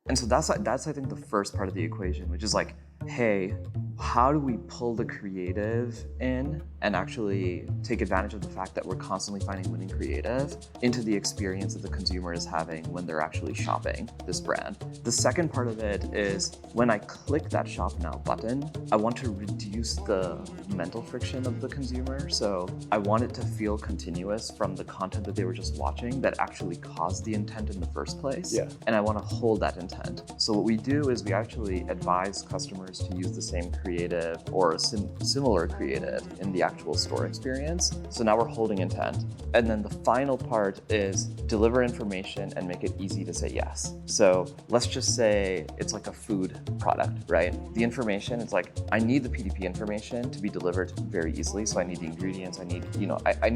And so that's I think the first part of the equation, which is like, hey, how do we pull the creative in and actually take advantage of the fact that we're constantly finding winning creative into the experience that the consumer is having when they're actually shopping this brand. The second part of it is when I click that shop now button, I want to reduce the mental friction of the consumer. So I want it to feel continuous from the content that they were just watching that actually caused the intent in the first place. Yeah. And I want to hold that intent. So what we do is we actually advise customers to use the same creative or a similar creative in the actual store experience. So now we're holding intent. And then the final part is deliver information and make it easy to say yes. So let's just say it's like a food product, right? The information is like, I need the PDP information to be delivered very easily. So I need the ingredients, I need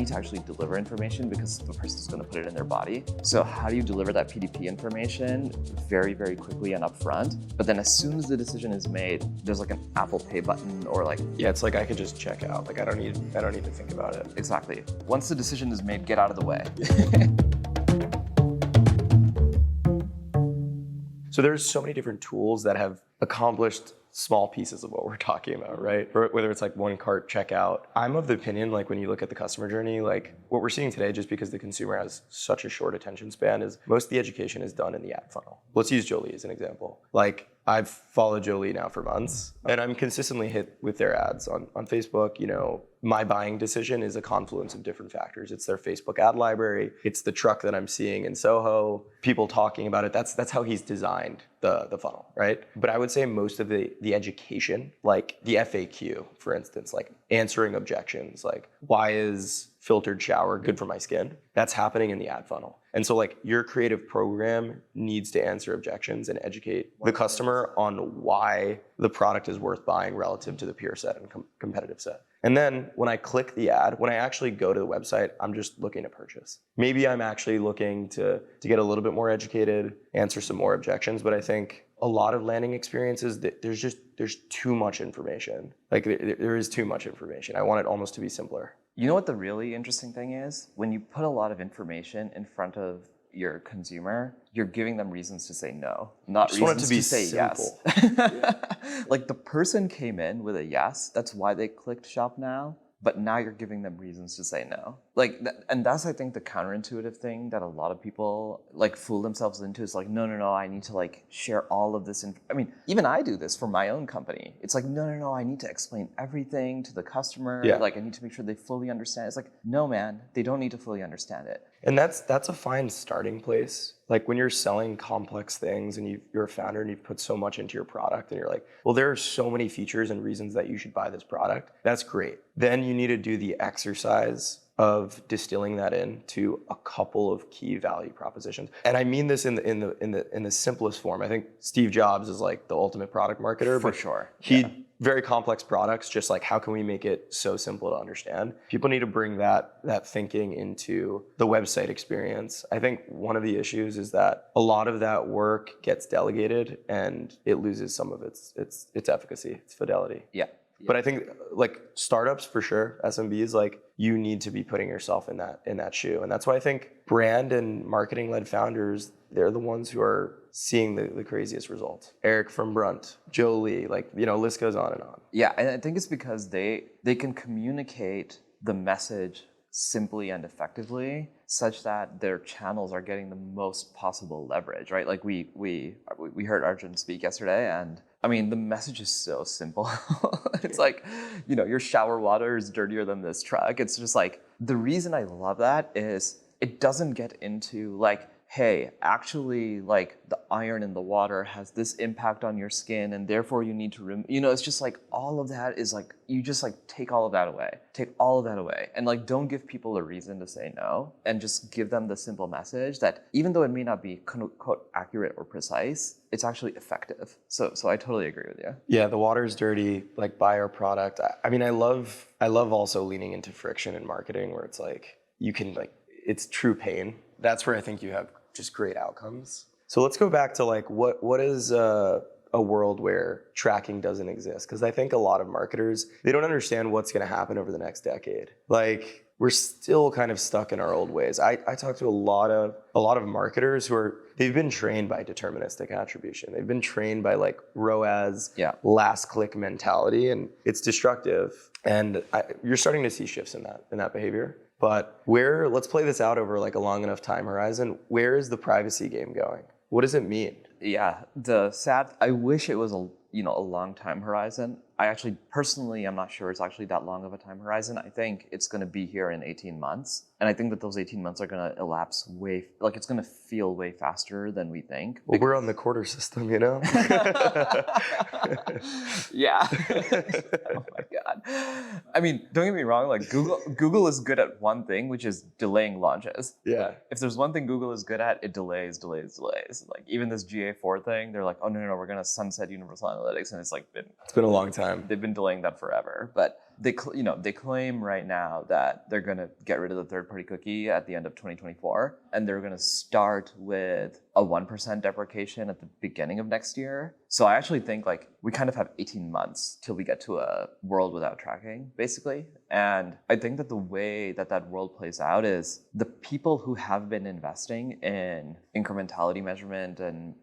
to actually deliver information because the person's going to put it in their body. So how do you deliver that PDP information very, very quickly and upfront? But then as soon as the decision is made, there's like an Apple Pay button or like, Yeah, it's like I could just check out. Like I don't need to think about it. exactly. Once the decision is made, get out of the way. So there's so many different tools that have accomplished small pieces of what we're talking about, right? Or whether it's like one cart checkout. I'm of the opinion, like when you look at the customer journey, like what we're seeing today, just because the consumer has such a short attention span, is most of the education is done in the ad funnel. Let's use Jolie as an example. Like I've followed Jolie now for months and I'm consistently hit with their ads on Facebook. You know, my buying decision is a confluence of different factors. It's their Facebook ad library. It's the truck that I'm seeing in Soho, people talking about it. That's how he's designed the funnel, right? But I would say most of the education, like the FAQ, for instance, like answering objections, like why is filtered shower good for my skin? That's happening in the ad funnel. And so like your creative program needs to answer objections and educate the customer on why the product is worth buying relative to the peer set and competitive set. And then when I click the ad, when I actually go to the website, I'm just looking to purchase. Maybe I'm actually looking to get a little bit more educated, answer some more objections, but I think a lot of landing experiences, there's too much information. Like there is too much information. I want it almost to be simpler. You know what the really interesting thing is? When you put a lot of information in front of your consumer, you're giving them reasons to say no, not Just want it reasons to be say simple. yes. Like the person came in with a yes, that's why they clicked shop now, but now you're giving them reasons to say no. Like, and that's, I think, the counterintuitive thing that a lot of people like fool themselves into is like, no, I need to like share all of this. I mean, even I do this for my own company. It's like, no, I need to explain everything to the customer. Yeah. Like I need to make sure they fully understand. It's like, no, man, they don't need to fully understand it. And that's a fine starting place. Like when you're selling complex things and you're a founder and you've put so much into your product and you're like, well, there are so many features and reasons that you should buy this product. That's great. Then you need to do the exercise of distilling that into a couple of key value propositions. And I mean this in the simplest form. I think Steve Jobs is like the ultimate product marketer. For sure. Very complex products, just like how can we make it so simple to understand? People need to bring that thinking into the website experience. I think one of the issues is that a lot of that work gets delegated and it loses some of its efficacy, its fidelity. Yeah. But I think like startups for sure, SMBs, like you need to be putting yourself in that shoe. And that's why I think brand and marketing led founders, they're the ones who are seeing the craziest results. Eric from Brunt, Jolie, like, list goes on and on. Yeah, and I think it's because they can communicate the message simply and effectively such that their channels are getting the most possible leverage, right? Like we heard Arjun speak yesterday, and I mean, the message is so simple. It's like, your shower water is dirtier than this truck. It's just like, the reason I love that is it doesn't get into like, hey, actually, like the iron in the water has this impact on your skin and therefore you need to it's just like all of that is like, you just like take all of that away and like don't give people a reason to say no and just give them the simple message that even though it may not be quote accurate or precise, it's actually effective. So I totally agree with you. Yeah, the water's dirty, like buy our product. I mean, I love also leaning into friction in marketing where it's like, you can like, it's true pain. That's where I think you have just great outcomes. So let's go back to like, what is a world where tracking doesn't exist? Because I think a lot of marketers, they don't understand what's going to happen over the next decade. Like we're still kind of stuck in our old ways. I talk to a lot of marketers they've been trained by deterministic attribution. They've been trained by like ROAS, last click mentality, and it's destructive. And you're starting to see shifts in that behavior. But let's play this out over like a long enough time horizon. Where is the privacy game going? What does it mean? Yeah, I wish it was a long time horizon. I actually, personally, I'm not sure it's actually that long of a time horizon. I think it's going to be here in 18 months. And I think that those 18 months are going to elapse it's going to feel way faster than we think. Well, we're on the quarter system, Yeah. Oh my God. I mean, don't get me wrong, like Google is good at one thing, which is delaying launches. Yeah. If there's one thing Google is good at, it delays. Like even this GA4 thing, they're like, oh no, we're going to sunset universal analytics. And it's been a long time. They've been delaying that forever. But they claim right now that they're going to get rid of the third-party cookie at the end of 2024, and they're going to start with a 1% deprecation at the beginning of next year. So I actually think like we kind of have 18 months till we get to a world without tracking, basically. And I think that the way that world plays out is the people who have been investing in incrementality measurement and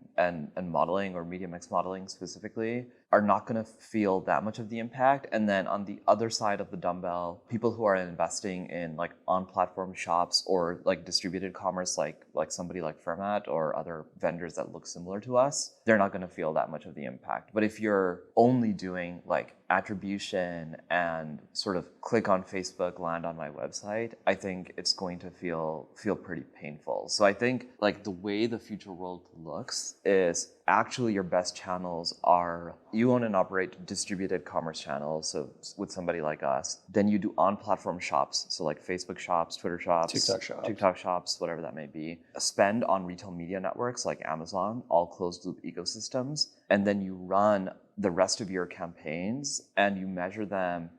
modeling, or media mix modeling specifically, are not going to feel that much of the impact. And then on the other side of the dumbbell, people who are investing in like on-platform shops or like distributed commerce, like somebody like Fermat or other vendors that look similar to us, they're not going to feel that much of the impact. But if you're only doing like attribution and sort of click on Facebook, land on my website, I think it's going to feel pretty painful. So I think like the way the future world looks is actually your best channels are, you own and operate distributed commerce channels, so with somebody like us. Then you do on-platform shops, so like Facebook shops, Twitter shops, TikTok shops, whatever that may be. Spend on retail media networks like Amazon, all closed-loop ecosystems. And then you run the rest of your campaigns and you measure them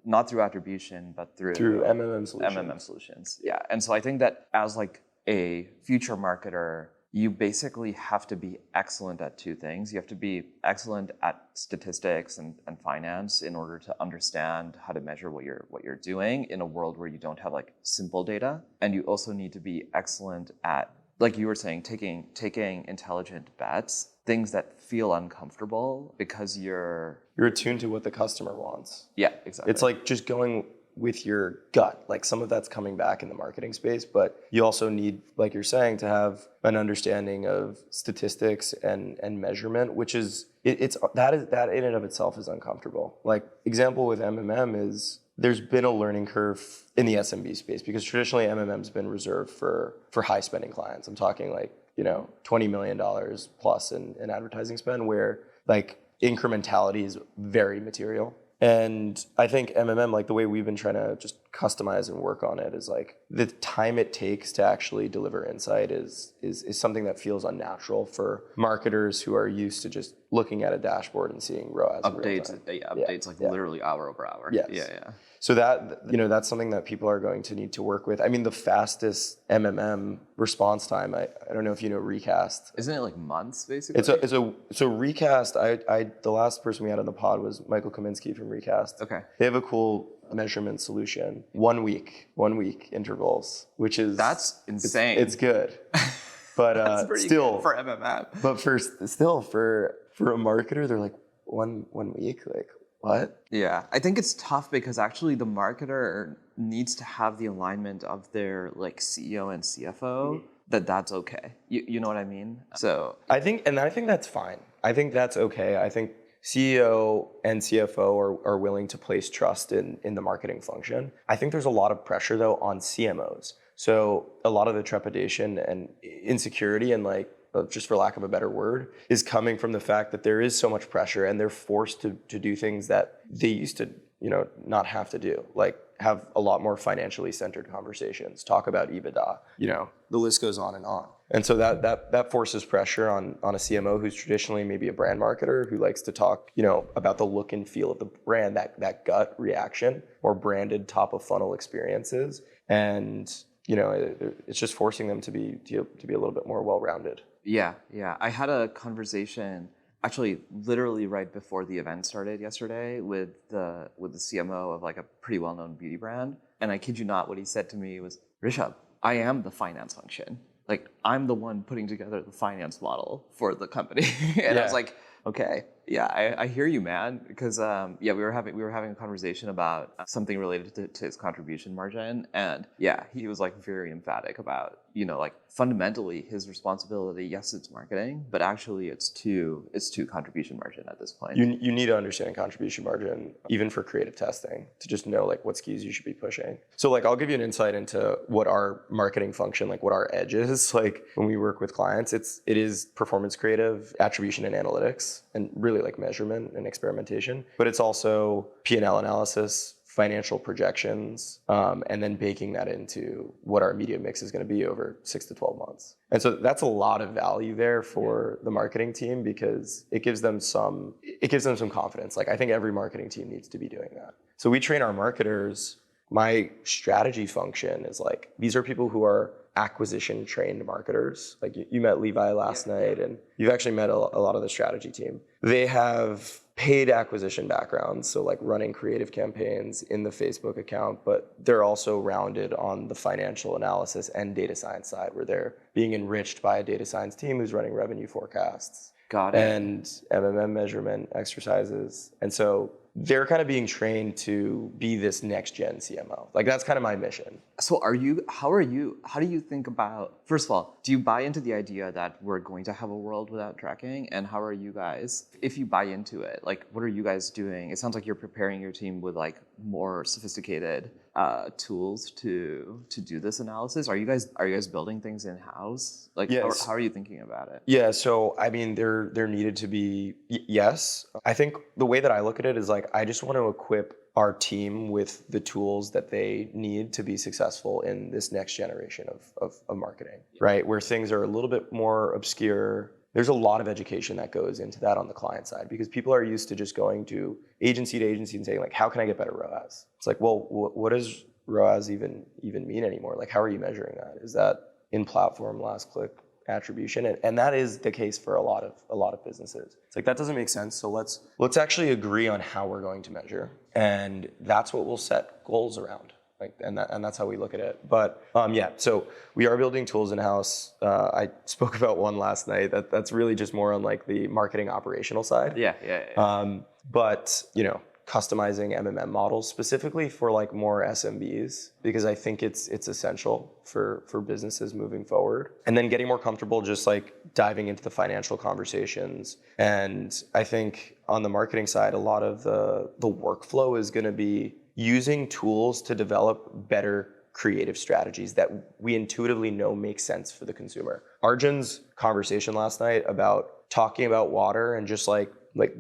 not through attribution, but through MMM solutions. Yeah. And so I think that as like a future marketer, you basically have to be excellent at two things. You have to be excellent at statistics and finance in order to understand how to measure what you're doing in a world where you don't have like simple data. And you also need to be excellent at, like you were saying, taking intelligent bets, things that feel uncomfortable because you're attuned to what the customer wants. Yeah, exactly. It's like just going with your gut. Like some of that's coming back in the marketing space, but you also need, like you're saying, to have an understanding of statistics and measurement, which is that in and of itself is uncomfortable. Like example with MMM is there's been a learning curve in the SMB space because traditionally MMM's been reserved for high spending clients. I'm talking like, $20 million plus in advertising spend, where like incrementality is very material. And I think MMM, like the way we've been trying to just customize and work on it, is like the time it takes to actually deliver insight is something that feels unnatural for marketers who are used to just looking at a dashboard and seeing ROAS updates literally hour over hour. Yes. Yeah. So that's something that people are going to need to work with. I mean, the fastest MMM response time, I don't know if you know Recast. Isn't it like months basically? So Recast, the last person we had on the pod was Michael Kaminsky from Recast. Okay. They have a cool measurement solution. 1 week intervals, which is that's insane. It's good. But that's pretty still good for MMM. But for a marketer, they're like 1 week, like what? Yeah, I think it's tough because actually the marketer needs to have the alignment of their like CEO and CFO that's okay. You know what I mean? So I think that's fine. I think that's okay. I think CEO and CFO are willing to place trust in the marketing function. I think there's a lot of pressure though on CMOs. So a lot of the trepidation and insecurity and like, just for lack of a better word, is coming from the fact that there is so much pressure and they're forced to do things that they used to, not have to do. Like have a lot more financially centered conversations, talk about EBITDA, the list goes on and on. And so that forces pressure on a CMO who's traditionally maybe a brand marketer who likes to talk, about the look and feel of the brand, that gut reaction or branded top of funnel experiences. And, it's just forcing them to be a little bit more well-rounded. Yeah. I had a conversation actually literally right before the event started yesterday with the CMO of like a pretty well-known beauty brand. And I kid you not, what he said to me was, Rishabh, I am the finance function. Like, I'm the one putting together the finance model for the company. And I was like, okay, yeah, I hear you, man. Because we were having a conversation about something related to his contribution margin, and yeah, he was like very emphatic about, like fundamentally his responsibility. Yes, it's marketing, but actually it's to contribution margin at this point. You need to understand contribution margin, even for creative testing, to just know like what SKUs you should be pushing. So like I'll give you an insight into what our marketing function, like what our edge is. Like when we work with clients, it is performance creative, attribution and analytics, and really like measurement and experimentation. But it's also P&L analysis, financial projections, and then baking that into what our media mix is going to be over 6 to 12 months. And so that's a lot of value there for the marketing team, because it gives them some confidence. Like I think every marketing team needs to be doing that. So we train our marketers. My strategy function is like, these are people who are acquisition trained marketers. Like you met Levi last night, and you've actually met a lot of the strategy team. They have paid acquisition backgrounds, so like running creative campaigns in the Facebook account, but they're also rounded on the financial analysis and data science side, where they're being enriched by a data science team who's running revenue forecasts. Got it. And MMM measurement exercises. And so they're kind of being trained to be this next gen CMO. Like that's kind of my mission. So how do you think about, first of all, do you buy into the idea that we're going to have a world without tracking? And how are you guys, if you buy into it, like what are you guys doing? It sounds like you're preparing your team with like more sophisticated tools to do this analysis. Are you guys building things in-house? Like yes. How are you thinking about it? Yeah, so I mean there needed to be, yes. I think the way that I look at it is like, I just want to equip our team with the tools that they need to be successful in this next generation of marketing, right? Where things are a little bit more obscure. There's a lot of education that goes into that on the client side, because people are used to just going to agency and saying like, how can I get better ROAS? It's like, well, what does ROAS even mean anymore? Like, how are you measuring that? Is that in platform, last click, attribution? And that is the case for a lot of businesses. It's like, that doesn't make sense. So let's actually agree on how we're going to measure, and that's what we'll set goals around. Like, and that's how we look at it. But so we are building tools in-house. I spoke about one last night. That's really just more on like the marketing operational side. Yeah. But customizing MMM models specifically for like more SMBs, because I think it's essential for businesses moving forward. And then getting more comfortable just like diving into the financial conversations. And I think on the marketing side, a lot of the workflow is going to be using tools to develop better creative strategies that we intuitively know make sense for the consumer. Arjun's conversation last night about talking about water and just like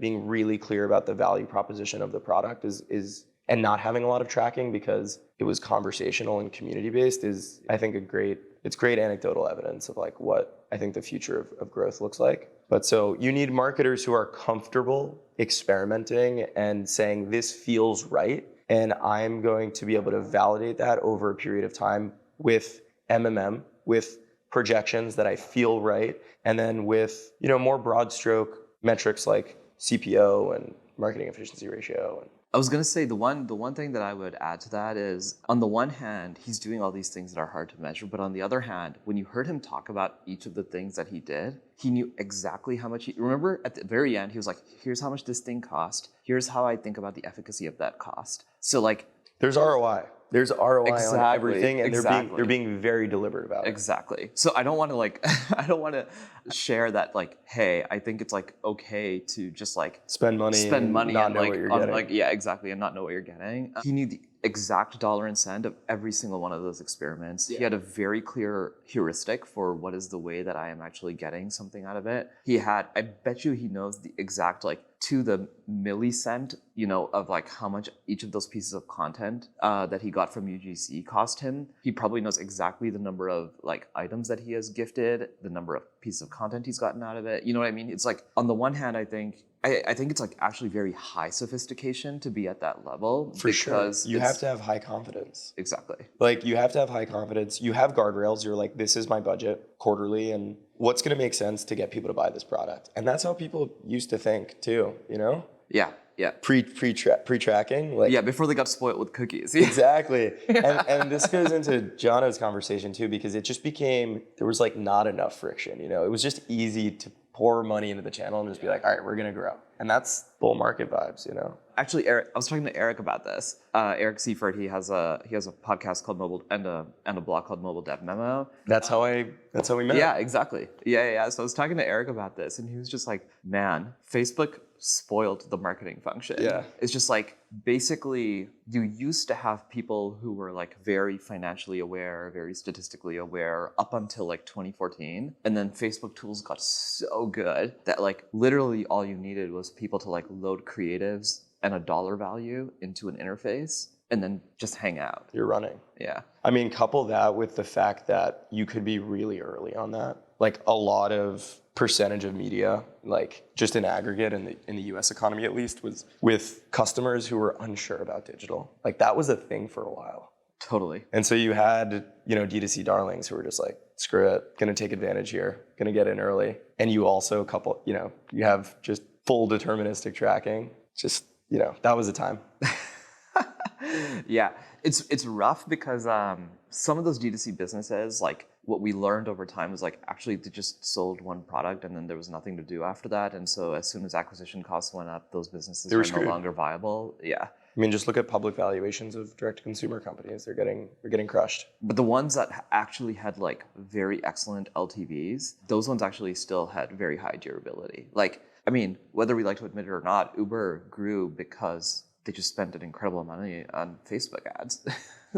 being really clear about the value proposition of the product is and not having a lot of tracking because it was conversational and community based is, I think, it's great anecdotal evidence of like what I think the future of growth looks like. But so you need marketers who are comfortable experimenting and saying this feels right, and I'm going to be able to validate that over a period of time with MMM, with projections that I feel right, and then with more broad stroke metrics like CPO and marketing efficiency ratio. I was gonna say the one thing that I would add to that is, on the one hand, he's doing all these things that are hard to measure, but on the other hand, when you heard him talk about each of the things that he did, he knew exactly how much remember at the very end, he was like, here's how much this thing cost, here's how I think about the efficacy of that cost. So like, there's ROI. There's ROI on everything, and exactly. they're being very deliberate about it. Exactly. So I don't want to share that like, hey, I think it's like okay to just like spend money and not know like what you're on getting. like, yeah, exactly, and not know what you're getting. He knew the exact dollar and cent of every single one of those experiments. Yeah. He had a very clear heuristic for what is the way that I am actually getting something out of it. I bet you he knows the exact like to the millicent, of like how much each of those pieces of content that he got from UGC cost him. He probably knows exactly the number of like items that he has gifted, the number of pieces of content he's gotten out of it. You know what I mean? It's like, on the one hand, I think it's like actually very high sophistication to be at that level. For sure. You have to have high confidence. Exactly. Like you have to have high confidence. You have guardrails. You're like, this is my budget quarterly, and what's going to make sense to get people to buy this product? And that's how people used to think too, you know? Yeah, yeah. Pre-tracking. Like, Yeah, before they got spoiled with cookies. exactly. And this goes into Jono's conversation too, because it just became, there was like not enough friction, you know? It was just easy to pour money into the channel and just be like, all right, we're going to grow. And that's bull market vibes, you know? Actually, Eric, I was talking to Eric about this. Eric Seifert, he has a podcast called Mobile and a blog called Mobile Dev Memo. That's how we met. Yeah, exactly. Yeah. So I was talking to Eric about this, and he was just like, "Man, Facebook spoiled the marketing function." Yeah. It's just like basically you used to have people who were like very financially aware, very statistically aware up until like 2014, and then Facebook tools got so good that like literally all you needed was people to like load creatives and a dollar value into an interface and then just hang out. You're running. Yeah. I mean, couple that with the fact that you could be really early on that. Like a lot of percentage of media, like just in aggregate in the US economy at least, was with customers who were unsure about digital. Like that was a thing for a while. Totally. And so you had, you know, D2C darlings who were just like, screw it, gonna take advantage here, gonna get in early. And you also you have just full deterministic tracking. Just, you know, that was a time. Yeah, it's rough because some of those D2C businesses, like what we learned over time was like actually they just sold one product and then there was nothing to do after that. And so as soon as acquisition costs went up, those businesses were no longer viable. Yeah. I mean, just look at public valuations of direct-to-consumer companies. They're getting crushed. But the ones that actually had like very excellent LTVs, those ones actually still had very high durability. Like, I mean, whether we like to admit it or not, Uber grew because they just spent an incredible amount of money on Facebook ads.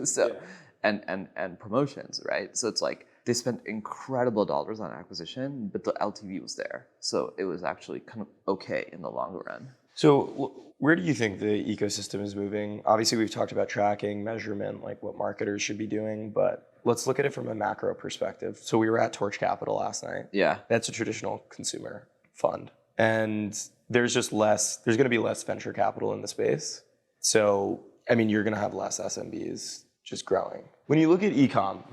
So, yeah. and promotions, right? So it's like they spent incredible dollars on acquisition, but the LTV was there. So it was actually kind of okay in the longer run. So where do you think the ecosystem is moving? Obviously, we've talked about tracking, measurement, like what marketers should be doing, but let's look at it from a macro perspective. So we were at Torch Capital last night. Yeah. That's a traditional consumer fund. And there's going to be less venture capital in the space. So, I mean, you're going to have less SMBs just growing. When you look at e-com,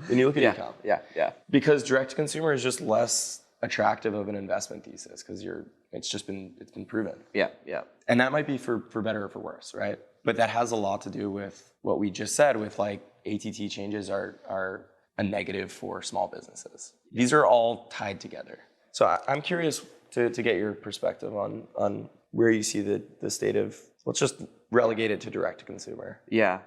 Yeah. because direct to consumer is just less attractive of an investment thesis because it's been proven. Yeah. And that might be for better or for worse, right? But that has a lot to do with what we just said with like ATT changes are a negative for small businesses. These are all tied together. So I'm curious to get your perspective on where you see the state of, let's just relegate it to direct to consumer. Yeah.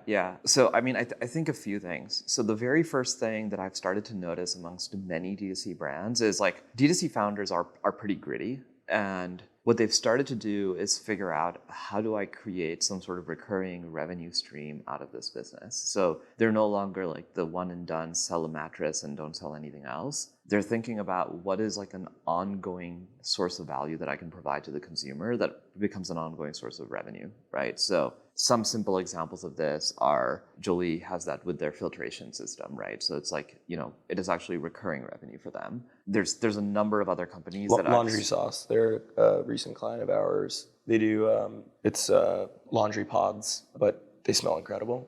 So, I mean, I think a few things. So the very first thing that I've started to notice amongst many D2C brands is like D2C founders are pretty gritty. And what they've started to do is figure out, how do I create some sort of recurring revenue stream out of this business? So they're no longer like the one and done, sell a mattress and don't sell anything else. They're thinking about what is like an ongoing source of value that I can provide to the consumer that becomes an ongoing source of revenue, right? So some simple examples of this are Jolie has that with their filtration system, right? So it's like, you know, it is actually recurring revenue for them. There's a number of other companies that Laundry Sauce, they're a recent client of ours. They do it's laundry pods, but they smell incredible.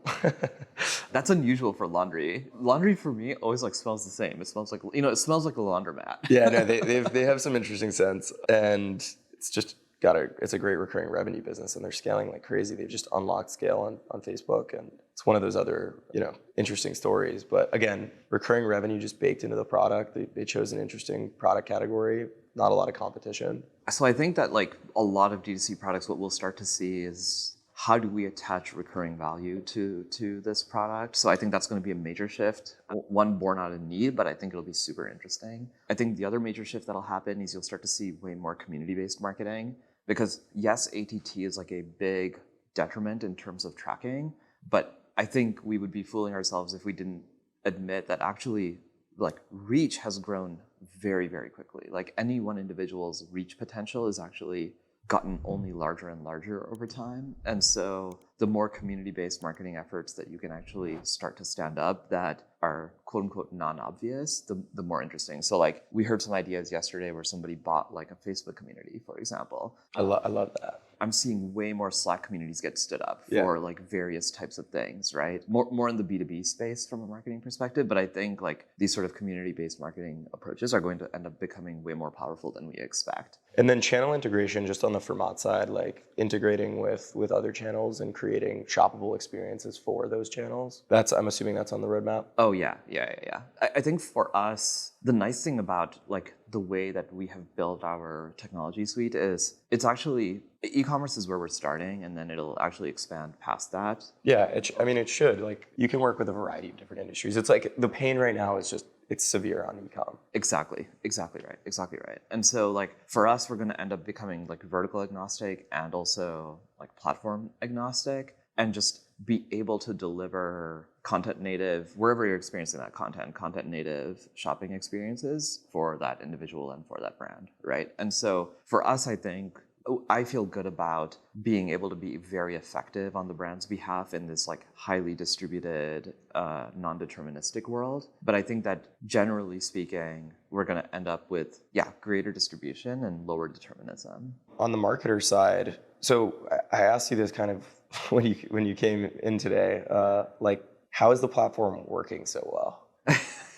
That's unusual for laundry. Laundry for me always like smells the same. It smells like, you know, it smells like a laundromat. Yeah, no, they have some interesting scents, and it's just it's a great recurring revenue business, and they're scaling like crazy. They've just unlocked scale on Facebook, and it's one of those other, you know, interesting stories. But again, recurring revenue just baked into the product. They chose an interesting product category, not a lot of competition. So I think that like a lot of D2C products, what we'll start to see is how do we attach recurring value to this product? So I think that's going to be a major shift. One born out of need, but I think it'll be super interesting. I think the other major shift that'll happen is you'll start to see way more community-based marketing. Because yes, ATT is like a big detriment in terms of tracking, but I think we would be fooling ourselves if we didn't admit that actually like reach has grown very, very quickly. Like any one individual's reach potential is actually gotten only larger and larger over time. And so the more community-based marketing efforts that you can actually start to stand up that are quote unquote non-obvious, the more interesting. So like we heard some ideas yesterday where somebody bought like a Facebook community, for example. I love that. I'm seeing way more Slack communities get stood up for like various types of things, right? More in the B2B space from a marketing perspective, but I think like these sort of community-based marketing approaches are going to end up becoming way more powerful than we expect. And then channel integration, just on the Fermat side, like integrating with other channels and creating shoppable experiences for those channels. I'm assuming that's on the roadmap. Oh yeah. I think for us, the nice thing about like the way that we have built our technology suite is it's actually e-commerce is where we're starting, and then it'll actually expand past that. Yeah, it should. Like you can work with a variety of different industries. It's like the pain right now is just it's severe on e-com. Exactly right. And so like for us, we're going to end up becoming like vertical agnostic and also like platform agnostic, and just be able to deliver content native, wherever you're experiencing that content native shopping experiences for that individual and for that brand, right? And so for us, I feel good about being able to be very effective on the brand's behalf in this like highly distributed, non-deterministic world. But I think that generally speaking, we're going to end up with, greater distribution and lower determinism. On the marketer side, so I asked you this kind of when you came in today, like how is the platform working so well?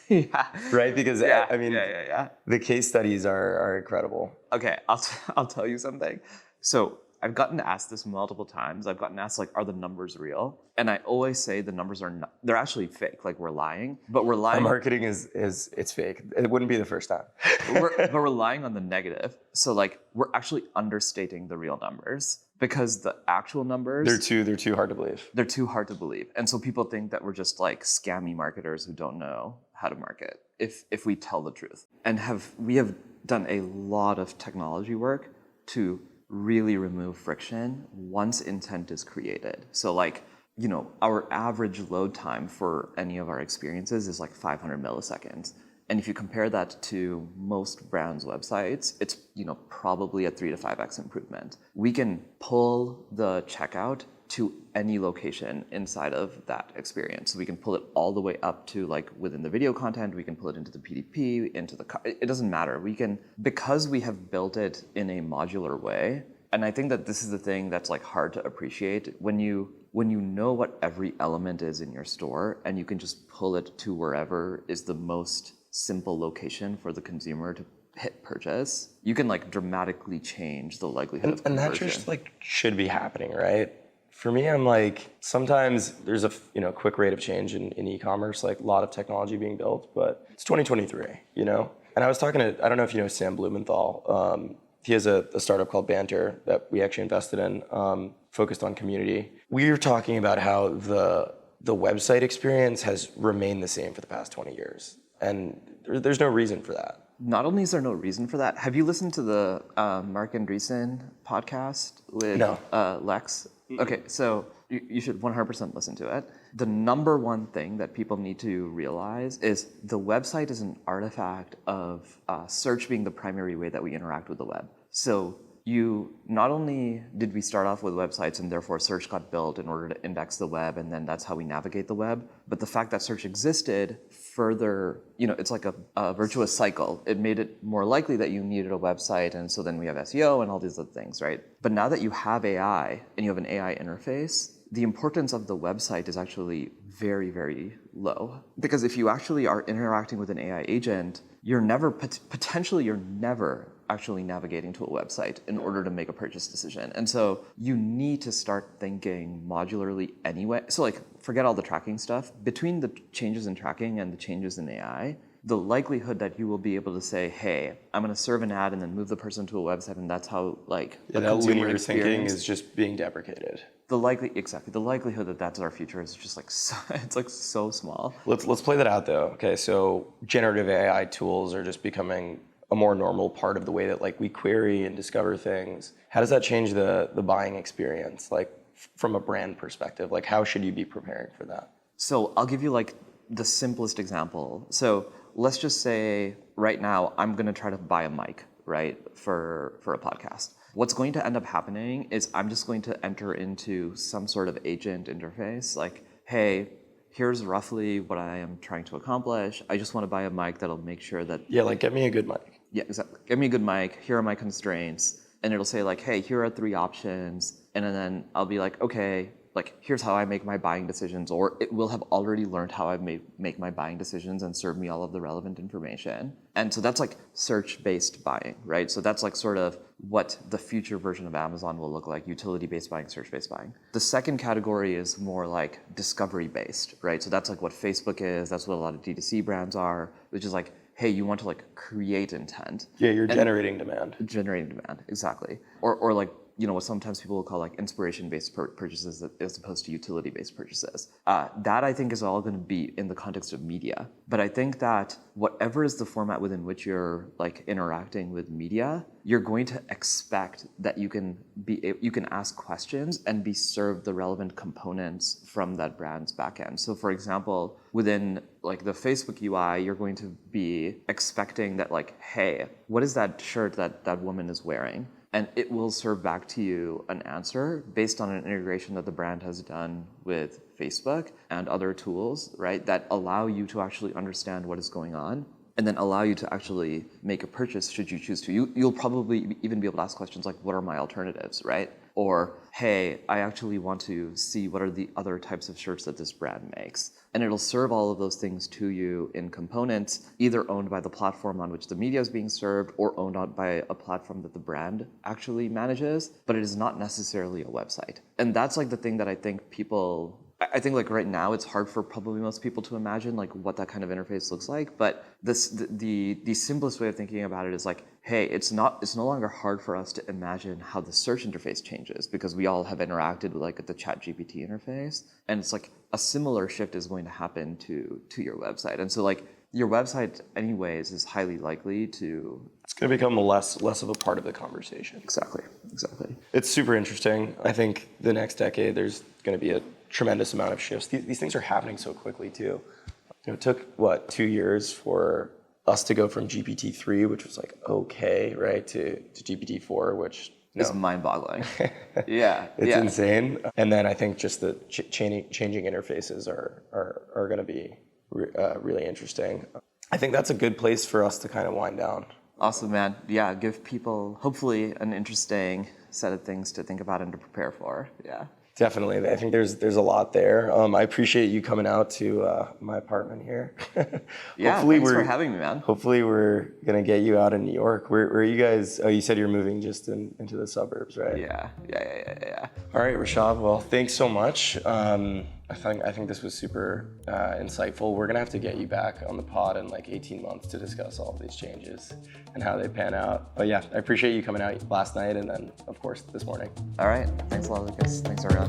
Yeah. Right? Because the case studies are incredible. Okay, I'll tell you something. So I've gotten asked this multiple times. I've gotten asked like, are the numbers real? And I always say the numbers are not, they're actually fake. Like we're lying, but we're lying. Our marketing is it's fake. It wouldn't be the first time. But we're lying on the negative. So like we're actually understating the real numbers. Because the actual numbers they're too hard to believe. They're too hard to believe. And so people think that we're just like scammy marketers who don't know how to market if we tell the truth. And we have done a lot of technology work to really remove friction once intent is created. So like, our average load time for any of our experiences is like 500 milliseconds. And if you compare that to most brands' websites, it's probably a 3 to 5x improvement. We can pull the checkout to any location inside of that experience. So we can pull it all the way up to like within the video content. We can pull it into the PDP, into the it doesn't matter. Because we have built it in a modular way. And I think that this is the thing that's like hard to appreciate when you know what every element is in your store, and you can just pull it to wherever is the most simple location for the consumer to hit purchase, you can like dramatically change the likelihood of conversion. And that just like should be happening, right? For me, I'm like, sometimes there's a quick rate of change in e-commerce, like a lot of technology being built, but it's 2023, And I was talking to, I don't know if you know Sam Blumenthal. He has a startup called Banter that we actually invested in, focused on community. We were talking about how the website experience has remained the same for the past 20 years. And there's no reason for that. Not only is there no reason for that, have you listened to the Mark Andreessen podcast with Lex? Okay, so you should 100% listen to it. The number one thing that people need to realize is the website is an artifact of search being the primary way that we interact with the web. So not only did we start off with websites and therefore search got built in order to index the web, and then that's how we navigate the web, but the fact that search existed further, it's like a virtuous cycle. It made it more likely that you needed a website, and so then we have SEO and all these other things, right? But now that you have AI and you have an AI interface, the importance of the website is actually very, very low. Because if you actually are interacting with an AI agent, you're never actually navigating to a website in order to make a purchase decision. And so you need to start thinking modularly anyway. So like, forget all the tracking stuff. Between the changes in tracking and the changes in AI, the likelihood that you will be able to say, hey, I'm going to serve an ad and then move the person to a website, and that's how like that linear thinking is just being deprecated. The likelihood that that's our future is just like it's like so small. Let's play that out though. Okay, so generative AI tools are just becoming a more normal part of the way that like we query and discover things. How does that change the buying experience, like from a brand perspective? Like how should you be preparing for that? So I'll give you like the simplest example. So let's just say right now I'm gonna try to buy a mic right, for a podcast. What's going to end up happening is I'm just going to enter into some sort of agent interface, like, hey, here's roughly what I am trying to accomplish. I just want to buy a mic that'll make sure that... Yeah, like get me a good mic. Yeah, exactly. Get me a good mic. Here are my constraints. And it'll say like, hey, here are 3 options. And then I'll be like, okay, like here's how I make my buying decisions. Or it will have already learned how I make my buying decisions and serve me all of the relevant information. And so that's like search-based buying, right? So that's like sort of what the future version of Amazon will look like, utility-based buying, search-based buying. The second category is more like discovery-based, right? So that's like what Facebook is. That's what a lot of D2C brands are, which is like, hey, you want to like create intent. Yeah, you're generating demand. Generating demand, exactly. Or like, you know, what sometimes people will call like inspiration-based purchases as opposed to utility-based purchases. That I think is all going to be in the context of media. But I think that whatever is the format within which you're like interacting with media, you're going to expect that you can ask questions and be served the relevant components from that brand's backend. So for example, within like the Facebook UI, you're going to be expecting that like, hey, what is that shirt that woman is wearing? And it will serve back to you an answer based on an integration that the brand has done with Facebook and other tools, right, that allow you to actually understand what is going on and then allow you to actually make a purchase should you choose to. You'll probably even be able to ask questions like, what are my alternatives, right? Or, hey, I actually want to see what are the other types of shirts that this brand makes. And it'll serve all of those things to you in components, either owned by the platform on which the media is being served or owned by a platform that the brand actually manages, but it is not necessarily a website. And that's like the thing that I think like right now it's hard for probably most people to imagine like what that kind of interface looks like. But the simplest way of thinking about it is like, hey, it's no longer hard for us to imagine how the search interface changes because we all have interacted with like the ChatGPT interface. And it's like a similar shift is going to happen to your website. And so like your website anyways is highly likely to... It's going to become less of a part of the conversation. Exactly. It's super interesting. I think the next decade there's going to be a tremendous amount of shifts. These things are happening so quickly too. You know, it took 2 years for us to go from GPT-3, which was like okay, right, to GPT-4, which it's mind-boggling. Yeah, it's insane. And then I think just the changing interfaces are going to be really interesting. I think that's a good place for us to kind of wind down. Awesome, man. Yeah, give people hopefully an interesting set of things to think about and to prepare for. Yeah. Definitely. I think there's a lot there. I appreciate you coming out to my apartment here. Yeah, thanks for having me, man. Hopefully we're going to get you out in New York. Where are you guys? Oh, you said you're moving just into the suburbs, right? Yeah. All right, Rishabh. Well, thanks so much. I think this was super insightful. We're going to have to get you back on the pod in like 18 months to discuss all of these changes and how they pan out. But yeah, I appreciate you coming out last night and then, of course, this morning. All right. Thanks a lot, Lucas. Thanks, everyone.